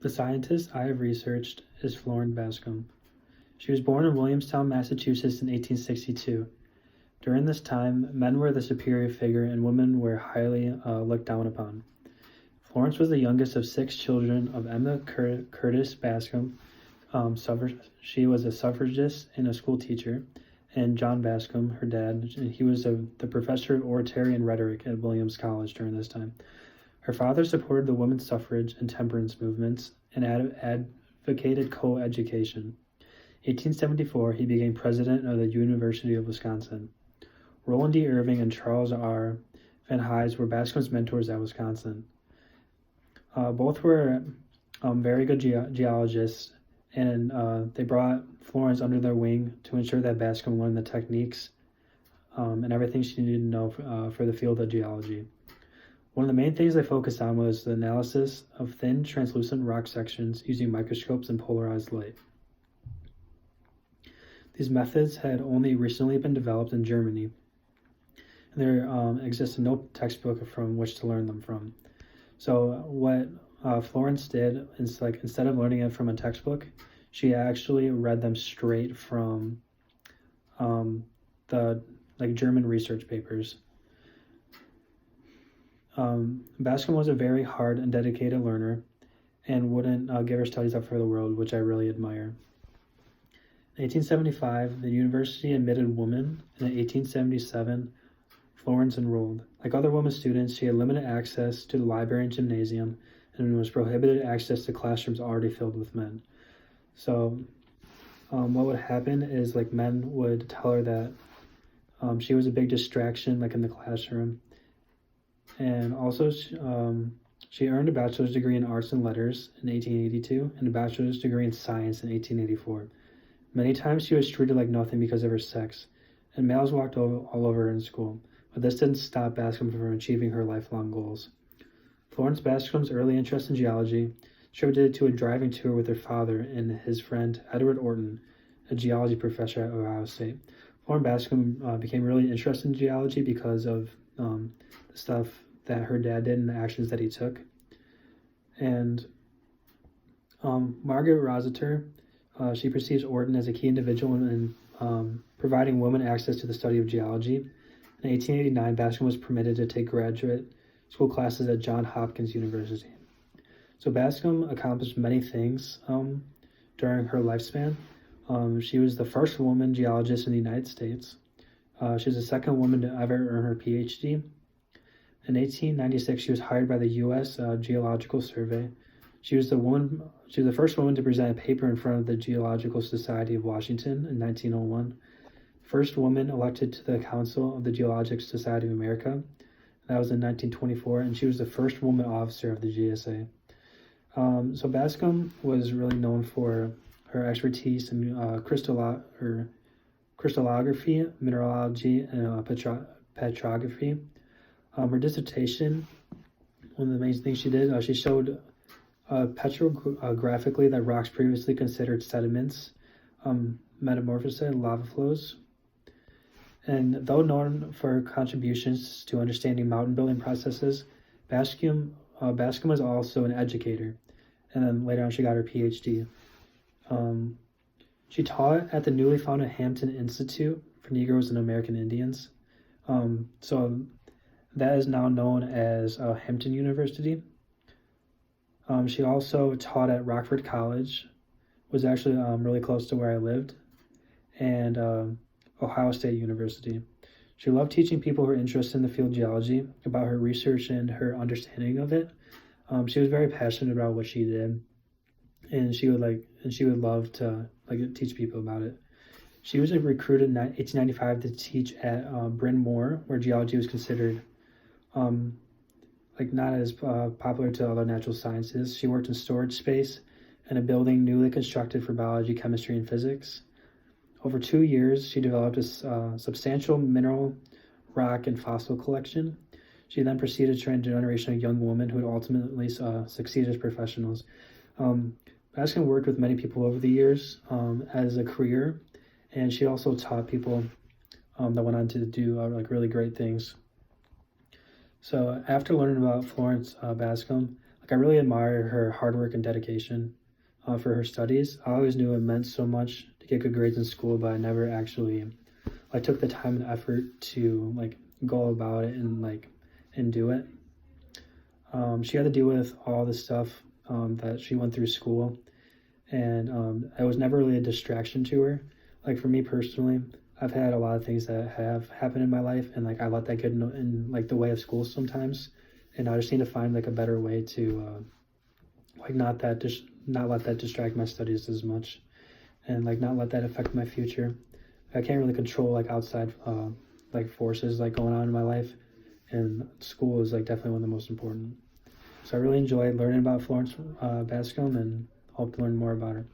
The scientist I have researched is Florence Bascom. She was born in Williamstown, Massachusetts in 1862. During this time, men were the superior figure and women were highly looked down upon. Florence was the youngest of 6 children of Emma Curtis Bascom. She was a suffragist and a school teacher, and John Bascom, her dad, he was the professor of oratory and rhetoric at Williams College during this time. Her father supported the women's suffrage and temperance movements and advocated co-education. 1874, he became president of the University of Wisconsin. Roland D. Irving and Charles R. Van Hise were Bascom's mentors at Wisconsin. Both were very good geologists, and they brought Florence under their wing to ensure that Bascom learned the techniques and everything she needed to know for the field of geology. One of the main things they focused on was the analysis of thin, translucent rock sections using microscopes and polarized light. These methods had only recently been developed in Germany, and there existed no textbook from which to learn them from. So what Florence did is, like, instead of learning it from a textbook, she actually read them straight from the German research papers. Bascom was a very hard and dedicated learner and wouldn't give her studies up for the world, which I really admire. In 1875, the university admitted women, and in 1877, Florence enrolled. Like other women students, she had limited access to the library and gymnasium, and was prohibited access to classrooms already filled with men. So what would happen is, like, men would tell her that she was a big distraction, like in the classroom. And also, she earned a bachelor's degree in arts and letters in 1882 and a bachelor's degree in science in 1884. Many times she was treated like nothing because of her sex, and males walked all over her in school, but this didn't stop Bascom from achieving her lifelong goals. Florence Bascom's early interest in geology attributed to a driving tour with her father and his friend Edward Orton, a geology professor at Ohio State. Florence Bascom became really interested in geology because of the stuff that her dad did and the actions that he took. And Margaret Rossiter, she perceives Orton as a key individual in providing women access to the study of geology. In 1889, Bascom was permitted to take graduate school classes at Johns Hopkins University. So Bascom accomplished many things during her lifespan. She was the first woman geologist in the United States. She was the second woman to ever earn her PhD. In 1896, she was hired by the U.S. Geological Survey. She was the first woman to present a paper in front of the Geological Society of Washington in 1901. First woman elected to the Council of the Geological Society of America. That was in 1924, and she was the first woman officer of the GSA. So Bascom was really known for her expertise in crystallography, mineralogy, and petrography. Her dissertation, one of the main things she did, she showed petrographically that rocks previously considered sediments metamorphosed lava flows. And though known for her contributions to understanding mountain building processes, Bascom was also an educator, and then later on she got her PhD. She taught at the newly founded Hampton Institute for Negroes and American Indians. So that is now known as Hampton University. She also taught at Rockford College, was actually really close to where I lived, and Ohio State University. She loved teaching people who are interested in the field of geology about her research and her understanding of it. She was very passionate about what she did, and she would love to teach people about it. She was recruited in 1895 to teach at Bryn Mawr, where geology was considered not as popular to other natural sciences. She worked in storage space in a building newly constructed for biology, chemistry, and physics. Over 2 years, she developed a substantial mineral, rock, and fossil collection. She then proceeded to train a generation of young women who would ultimately succeed as professionals. Bascom worked with many people over the years as a career, and she also taught people that went on to do really great things. So after learning about Florence Bascom, I really admire her hard work and dedication for her studies. I always knew it meant so much to get good grades in school, but I never actually took the time and effort to go about it and do it. She had to deal with all the stuff that she went through school, and it was never really a distraction to her. For me personally, I've had a lot of things that have happened in my life, and I let that get in the way of school sometimes, and I just need to find a better way to not let that distract my studies as much, and not let that affect my future. I can't really control outside forces going on in my life, and school is definitely one of the most important. So I really enjoyed learning about Florence Bascom, and hope to learn more about her.